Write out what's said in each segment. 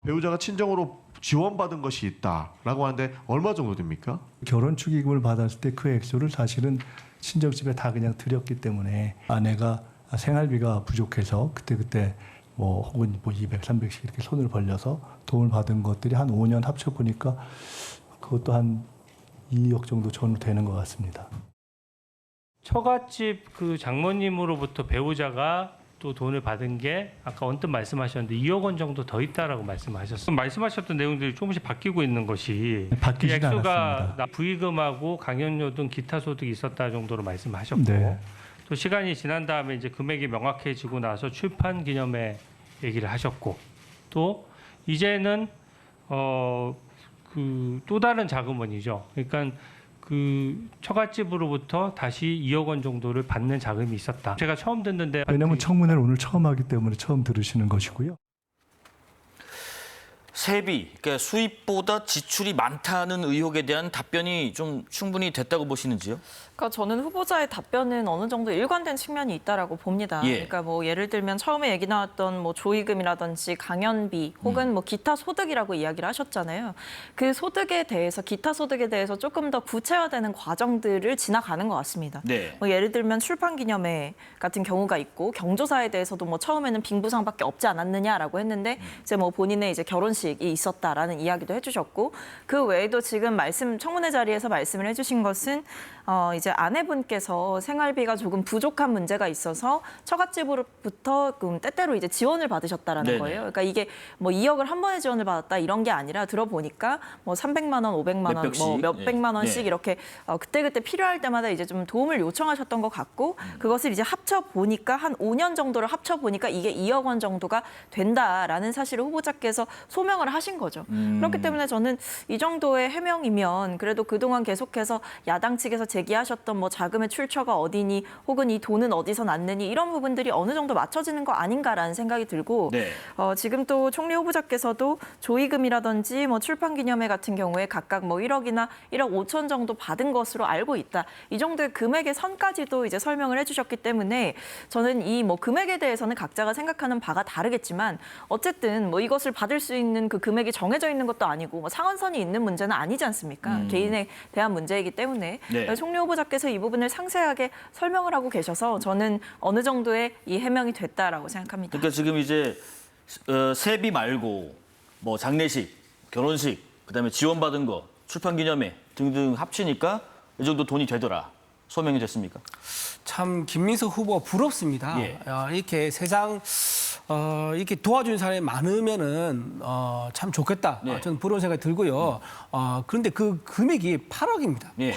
배우자가 친정으로 지원받은 것이 있다라고 하는데 얼마 정도 됩니까? 결혼 축의금을 받았을 때 그 액수를 사실은 친정집에 다 그냥 드렸기 때문에 아내가 생활비가 부족해서 그때 뭐 혹은 뭐 200, 300씩 이렇게 손을 벌려서 도움을 받은 것들이 한 5년 합쳐 보니까 그것도 한 2억 정도 전후 되는 것 같습니다. 처갓집 그 장모님으로부터 배우자가 또 돈을 받은 게 아까 언뜻 말씀하셨는데 2억 원 정도 더 있다라고 말씀하셨어요. 말씀하셨던 내용들이 조금씩 바뀌고 있는 것이 바뀌진 액수가 않았습니다. 부의금하고 강연료 등 기타 소득이 있었다 정도로 말씀하셨고 네. 또 시간이 지난 다음에 이제 금액이 명확해지고 나서 출판 기념회 얘기를 하셨고 또 이제는 그 또 다른 자금원이죠. 그러니까 그 처갓집으로부터 다시 2억 원 정도를 받는 자금이 있었다. 제가 처음 듣는데 왜냐하면 청문회를 오늘 처음 하기 때문에 처음 들으시는 것이고요. 세비, 그러니까 수입보다 지출이 많다는 의혹에 대한 답변이 좀 충분히 됐다고 보시는지요? 그러니까 저는 후보자의 답변은 어느 정도 일관된 측면이 있다라고 봅니다. 예. 그러니까 뭐 예를 들면 처음에 얘기 나왔던 뭐 조의금이라든지 강연비 혹은 뭐 기타 소득이라고 이야기를 하셨잖아요. 그 소득에 대해서 기타 소득에 대해서 조금 더 구체화되는 과정들을 지나가는 것 같습니다. 네. 뭐 예를 들면 출판기념회 같은 경우가 있고 경조사에 대해서도 뭐 처음에는 빙부상밖에 없지 않았느냐라고 했는데 이제 뭐 본인의 이제 결혼식이 있었다라는 이야기도 해주셨고 그 외에도 지금 청문회 자리에서 말씀을 해주신 것은 이제 아내분께서 생활비가 조금 부족한 문제가 있어서 처갓집으로부터 때때로 이제 지원을 받으셨다라는 네네. 거예요. 그러니까 이게 뭐 2억을 한 번에 지원을 받았다 이런 게 아니라 들어보니까 뭐 300만 원, 500만 원, 뭐 몇백만 원씩 네. 이렇게 그때그때 필요할 때마다 이제 좀 도움을 요청하셨던 것 같고 그것을 이제 합쳐 보니까 한 5년 정도를 합쳐 보니까 이게 2억 원 정도가 된다라는 사실을 후보자께서 소명을 하신 거죠. 그렇기 때문에 저는 이 정도의 해명이면 그래도 그동안 계속해서 야당 측에서 제기하셨던 뭐 자금의 출처가 어디니 혹은 이 돈은 어디서 났느니 이런 부분들이 어느 정도 맞춰지는 거 아닌가라는 생각이 들고 네. 지금 또 총리 후보자께서도 조의금이라든지 뭐 출판기념회 같은 경우에 각각 뭐 1억이나 1억 5천 정도 받은 것으로 알고 있다. 이 정도의 금액의 선까지도 이제 설명을 해주셨기 때문에 저는 이 뭐 금액에 대해서는 각자가 생각하는 바가 다르겠지만 어쨌든 뭐 이것을 받을 수 있는 그 금액이 정해져 있는 것도 아니고 뭐 상한선이 있는 문제는 아니지 않습니까? 개인에 대한 문제이기 때문에 네. 총리 후보자께서 이 부분을 상세하게 설명을 하고 계셔서 저는 어느 정도의 이 해명이 됐다라고 생각합니다. 그러니까 지금 이제 세비 말고 뭐 장례식, 결혼식, 그다음에 지원받은 거, 출판기념회 등등 합치니까 이 정도 돈이 되더라. 소명이 됐습니까? 참 김민석 후보 부럽습니다. 예. 이렇게 세상 이렇게 도와주는 사람이 많으면은 참 좋겠다. 네. 저는 부러운 생각이 들고요. 그런데 그 금액이 8억입니다. 예.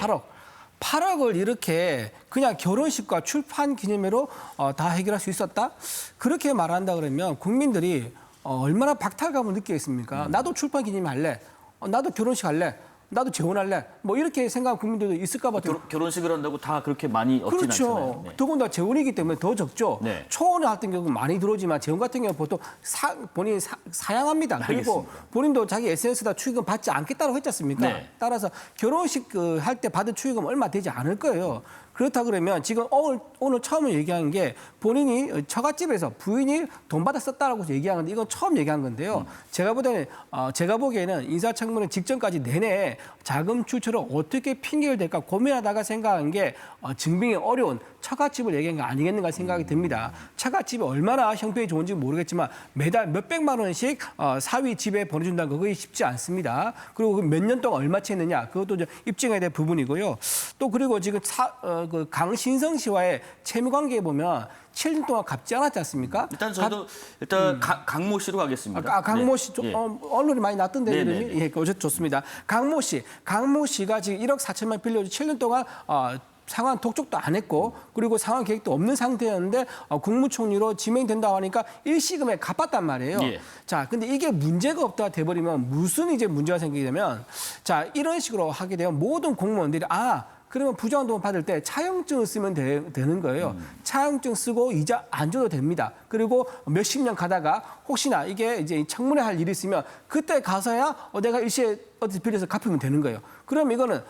8억을 이렇게 그냥 결혼식과 출판 기념회로 다 해결할 수 있었다? 그렇게 말한다 그러면 국민들이 얼마나 박탈감을 느끼겠습니까? 나도 출판 기념회 할래. 나도 결혼식 할래. 나도 재혼할래. 뭐 이렇게 생각하는 국민들도 있을까 봐. 결혼식을 한다고 다 그렇게 많이 없진 그렇죠. 않잖아요. 네. 더군다나 재혼이기 때문에 더 적죠. 네. 초혼 같은 경우는 많이 들어오지만 재혼 같은 경우는 보통 본인이 사양합니다. 그리고 알겠습니다. 본인도 자기 SNS에다 축의금 받지 않겠다고 했지 않습니까? 네. 따라서 결혼식 할 때 받은 축의금 얼마 되지 않을 거예요. 그렇다 그러면 지금 오늘 처음 얘기한 게 본인이 처갓집에서 부인이 돈 받아 썼다라고 얘기하는데 이건 처음 얘기한 건데요. 제가 보기에는 인사청문회 직전까지 내내 자금 출처를 어떻게 핑계를 댈까 고민하다가 생각한 게 증빙이 어려운 처갓집을 얘기한 게 아니겠는가 생각이 듭니다. 처갓집이 얼마나 형편이 좋은지 모르겠지만 매달 몇백만 원씩 사위 집에 보내준다는 거 그게 쉽지 않습니다. 그리고 몇 년 동안 얼마치 했느냐 그것도 이제 입증해야 될 부분이고요. 또 그리고 지금 그 강신성 씨와의 채무 관계에 보면 7년 동안 갚지 않았지 않습니까? 일단 저도 강모 씨로 가겠습니다. 강모 씨, 네. 예. 언론이 많이 났던데 네네네. 이름이? 예, 좋습니다. 강모 씨가 지금 1억 4천만 빌려서 7년 동안 상환 독촉도 안 했고 그리고 상환 계획도 없는 상태였는데 국무총리로 지명된다고 하니까 일시금에 갚았단 말이에요. 예. 자, 근데 이게 문제가 없다 돼버리면 무슨 이제 문제가 생기게 되면 자, 이런 식으로 하게 되면 모든 공무원들이 그러면 부정한 받을 때 차용증을 쓰면 되는 거예요. 차용증 쓰고 이자 안 줘도 됩니다. 그리고 몇십 년 가다가 혹시나 이게 이제 청문회 할 일이 있으면 그때 가서야 내가 일시에 어디서 빌려서 갚으면 되는 거예요. 그럼 이거는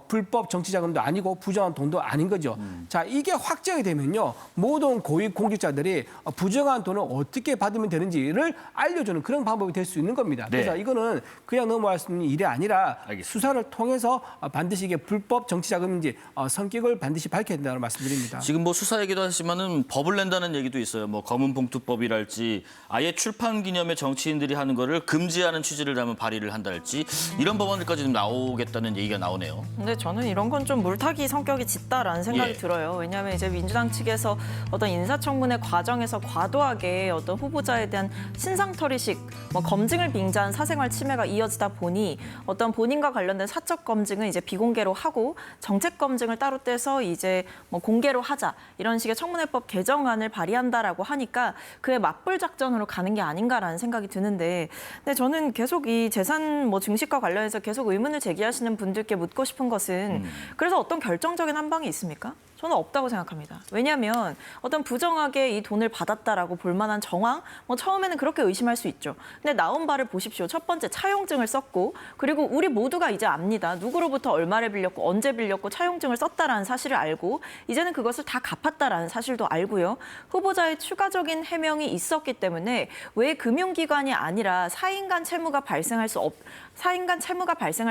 불법 정치자금도 아니고 부정한 돈도 아닌 거죠. 자, 이게 확정이 되면요. 모든 고위 공직자들이 부정한 돈을 어떻게 받으면 되는지를 알려주는 그런 방법이 될 수 있는 겁니다. 네. 그래서 이거는 그냥 넘어갈 수 있는 일이 아니라 알겠습니다. 수사를 통해서 반드시 이게 불법 정치자금인지 성격을 반드시 밝혀야 된다는 말씀드립니다. 지금 뭐 수사 얘기도 하시지만은 법을 낸다는 얘기도 있어요. 뭐 검은봉투법이랄지 아예 출판 기념회 정치인들이 하는 거를 금지하는 취지를 담은 발의를 한달지 이런 법안들까지 좀 나오겠다는 얘기가 나오네요. 근데 저는 이런 건 좀 물타기 성격이 짙다라는 생각이 예. 들어요. 왜냐하면 이제 민주당 측에서 어떤 인사청문회 과정에서 과도하게 어떤 후보자에 대한 신상털이식 뭐 검증을 빙자한 사생활 침해가 이어지다 보니 어떤 본인과 관련된 사적 검증은 이제 비공개로 하고 정책 검증을 따로 떼서 이제 뭐 공개로 하자 이런 식의 청문회법 개정안을 발의한다라고 하니까 그에 맞불 작전으로 가는 게 아닌가라는 생각이 드는데, 근데 저는 계속 이 재산 뭐 증식과 관련해서 계속 의문을 제기하시는 분들께 묻고 싶은 것은 그래서 어떤 결정적인 한방이 있습니까? 저는 없다고 생각합니다. 왜냐하면 어떤 부정하게 이 돈을 받았다라고 볼 만한 정황, 뭐 처음에는 그렇게 의심할 수 있죠. 근데 나온 바를 보십시오. 첫 번째 차용증을 썼고, 그리고 우리 모두가 이제 압니다. 누구로부터 얼마를 빌렸고 언제 빌렸고 차용증을 썼다라는 사실을 알고 이제는 그것을 다 갚았다라는 사실도 알고요. 후보자의 추가적인 해명이 있었기 때문에 왜 금융기관이 아니라 사인간 채무가 발생할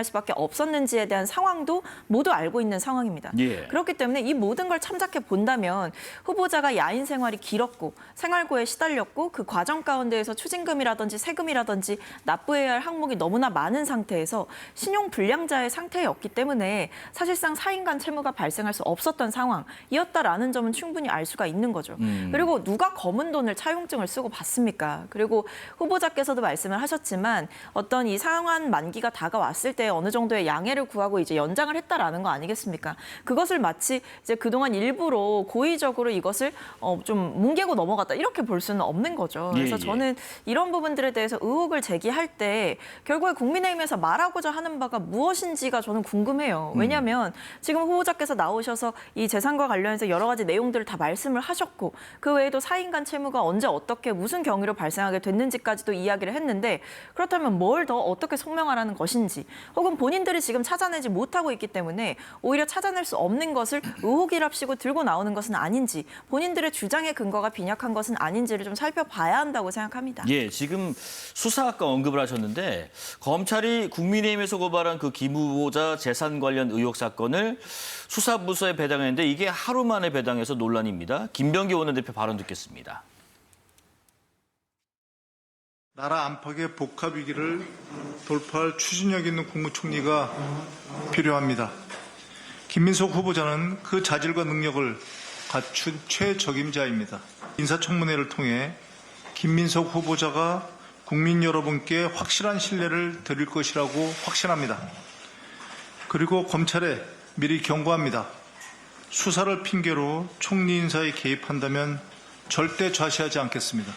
수밖에 없었는지에 대한 상황도 모두 알고 있는 상황입니다. 예. 그렇기 때문에 이 모든 걸 참작해 본다면 후보자가 야인 생활이 길었고 생활고에 시달렸고 그 과정 가운데에서 추징금이라든지 세금이라든지 납부해야 할 항목이 너무나 많은 상태에서 신용 불량자의 상태였기 때문에 사실상 사인간 채무가 발생할 수 없었던 상황이었다라는 점은 충분히 알 수가 있는 거죠. 그리고 누가 검은 돈을 차용증을 쓰고 받습니까? 그리고 후보자께서도 말씀을 하셨지만 어떤 이 상환 만기가 다가왔을 때 어느 정도의 양해를 구하고 이제 연장을 했다라는 거 아니겠습니까? 그것을 마치 이제 그동안 일부러 고의적으로 이것을 좀 뭉개고 넘어갔다 이렇게 볼 수는 없는 거죠. 그래서 예. 저는 이런 부분들에 대해서 의혹을 제기할 때 결국에 국민의힘에서 말하고자 하는 바가 무엇인지가 저는 궁금해요. 왜냐하면 지금 후보자께서 나오셔서 이 재산과 관련해서 여러 가지 내용들을 다 말씀을 하셨고 그 외에도 사인간 채무가 언제 어떻게 무슨 경위로 발생하게 됐는지까지도 이야기를 했는데 그렇다면 뭘 더 어떻게 성명하라는 것인지 혹은 본인들이 지금 찾아내지 못하고 있기 때문에 오히려 찾아낼 수 없는 것을 의혹이랍시고 들고 나오는 것은 아닌지 본인들의 주장의 근거가 빈약한 것은 아닌지를 좀 살펴봐야 한다고 생각합니다. 예, 지금 수사 아까 언급을 하셨는데 검찰이 국민의힘에서 고발한 그 김 후보자 재산 관련 의혹 사건을 수사부서에 배당했는데 이게 하루 만에 배당해서 논란입니다. 김병기 원내대표 발언 듣겠습니다. 나라 안팎의 복합 위기를 돌파할 추진력 있는 국무총리가 필요합니다. 김민석 후보자는 그 자질과 능력을 갖춘 최적임자입니다. 인사청문회를 통해 김민석 후보자가 국민 여러분께 확실한 신뢰를 드릴 것이라고 확신합니다. 그리고 검찰에 미리 경고합니다. 수사를 핑계로 총리 인사에 개입한다면 절대 좌시하지 않겠습니다.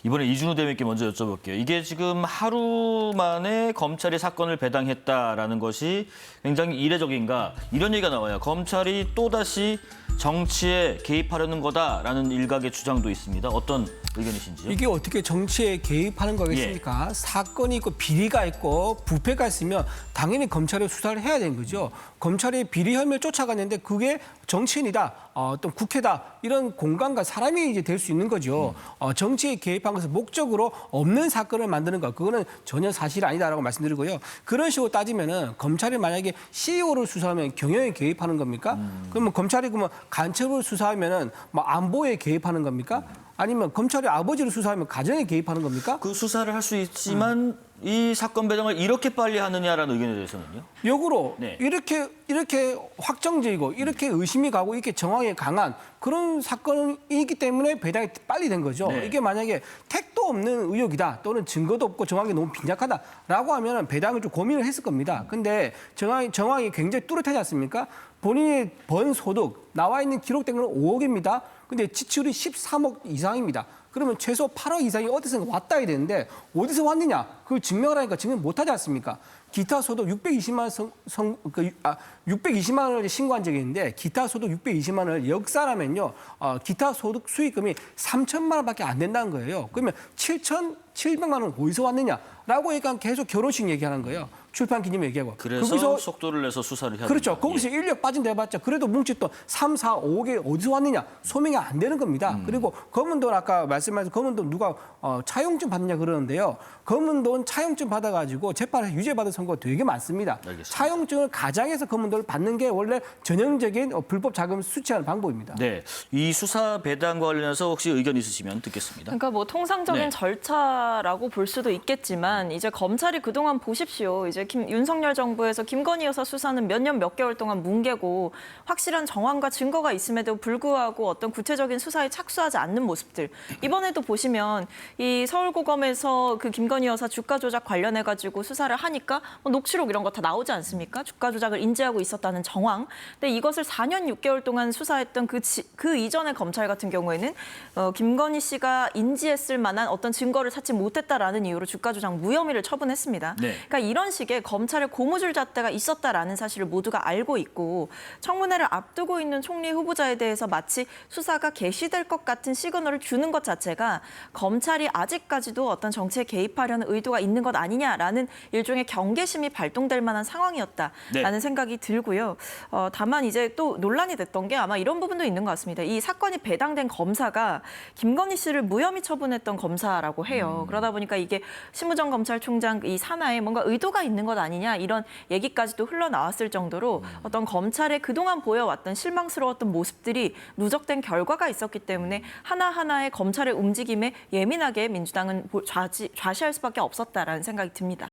이번에 이준호 대변인께 먼저 여쭤볼게요. 이게 지금 하루 만에 검찰이 사건을 배당했다라는 것이 굉장히 이례적인가 이런 얘기가 나와요. 검찰이 또다시 정치에 개입하려는 거다라는 일각의 주장도 있습니다. 어떤 의견이신지요? 이게 어떻게 정치에 개입하는 거겠습니까? 사건이 있고 비리가 있고 부패가 있으면 당연히 검찰이 수사를 해야 되는 거죠. 검찰이 비리 혐의를 쫓아갔는데 그게 정치인이다, 또 국회다 이런 공간과 사람이 이제 될 수 있는 거죠. 정치에 개입한 것을 목적으로 없는 사건을 만드는 것 그거는 전혀 사실이 아니다라고 말씀드리고요. 그런 식으로 따지면은 검찰이 만약에 CEO를 수사하면 경영에 개입하는 겁니까? 그러면 검찰이 그러면 간첩을 수사하면은 뭐 안보에 개입하는 겁니까? 아니면 검찰이 아버지를 수사하면 가정에 개입하는 겁니까? 그 수사를 할 수 있지만 이 사건 배당을 이렇게 빨리 하느냐라는 의견에 대해서는요? 역으로 네. 이렇게 확정적이고 이렇게 의심이 가고 이렇게 정황이 강한 그런 사건이기 때문에 배당이 빨리 된 거죠. 네. 이게 만약에 택도 없는 의혹이다 또는 증거도 없고 정황이 너무 빈약하다라고 하면 배당을 좀 고민을 했을 겁니다. 근데 정황이 굉장히 뚜렷하지 않습니까? 본인이 번 소득 나와 있는 기록된 건 5억입니다. 근데 지출이 13억 이상입니다. 그러면 최소 8억 이상이 어디서 왔다 해야 되는데 어디서 왔느냐? 그걸 증명을 하니까 증명 못하지 않습니까? 기타 소득 620만 원을 신고한 적이 있는데 기타 소득 620만 원을 역산하면요. 기타 소득 수익금이 3천만 원밖에 안 된다는 거예요. 그러면 7,700만 원 어디서 왔느냐라고 얘기하면 계속 결혼식 얘기하는 거예요. 출판 기념 얘기하고. 그래서 거기서 속도를 내서 수사를 해야 그렇죠. 된다. 거기서 인력 빠진다 해봤자 그래도 뭉치 또 3, 4, 5개 어디서 왔느냐 소명이 안 되는 겁니다. 그리고 검은 돈 아까 말씀하신 검은 돈 누가 차용증 받느냐 그러는데요. 검은 돈 차용증 받아가지고 재판에서 유죄 받은 선고 되게 많습니다. 알겠습니다. 차용증을 가장해서 검은 돈을 받는 게 원래 전형적인 불법 자금 수취하는 방법입니다. 네, 이 수사 배당과 관련해서 혹시 의견 있으시면 듣겠습니다. 그러니까 뭐 통상적인 네. 절차라고 볼 수도 있겠지만 이제 검찰이 그동안 보십시오. 이제 윤석열 정부에서 김건희 여사 수사는 몇 년 몇 개월 동안 뭉개고 확실한 정황과 증거가 있음에도 불구하고 어떤 구체적인 수사에 착수하지 않는 모습들. 이번에도 보시면 이 서울고검에서 그 김건희 여사 주가 조작 관련해 가지고 수사를 하니까 뭐 녹취록 이런 거 다 나오지 않습니까? 주가 조작을 인지하고 있었다는 정황. 근데 이것을 4년 6개월 동안 수사했던 그 이전의 검찰 같은 경우에는 김건희 씨가 인지했을 만한 어떤 증거를 찾지 못했다라는 이유로 주가 조작 무혐의를 처분했습니다. 네. 그러니까 이런 식의 검찰의 고무줄 잣대가 있었다라는 사실을 모두가 알고 있고 청문회를 앞두고 있는 총리 후보자에 대해서 마치 수사가 개시될 것 같은 시그널을 주는 것 자체가 검찰이 아직까지도 어떤 정치에 개입하려는 의도가 있는 것 아니냐라는 일종의 경계심이 발동될 만한 상황이었다라는 네. 생각이 들고요. 다만 이제 또 논란이 됐던 게 아마 이런 부분도 있는 것 같습니다. 이 사건이 배당된 검사가 김건희 씨를 무혐의 처분했던 검사라고 해요. 그러다 보니까 이게 심우정 검찰총장 이 산하에 뭔가 의도가 있는 것 아니냐 이런 얘기까지도 흘러나왔을 정도로 어떤 검찰의 그동안 보여왔던 실망스러웠던 모습들이 누적된 결과가 있었기 때문에 하나하나의 검찰의 움직임에 예민하게 민주당은 좌시할 수밖에 없었다라는 생각이 듭니다.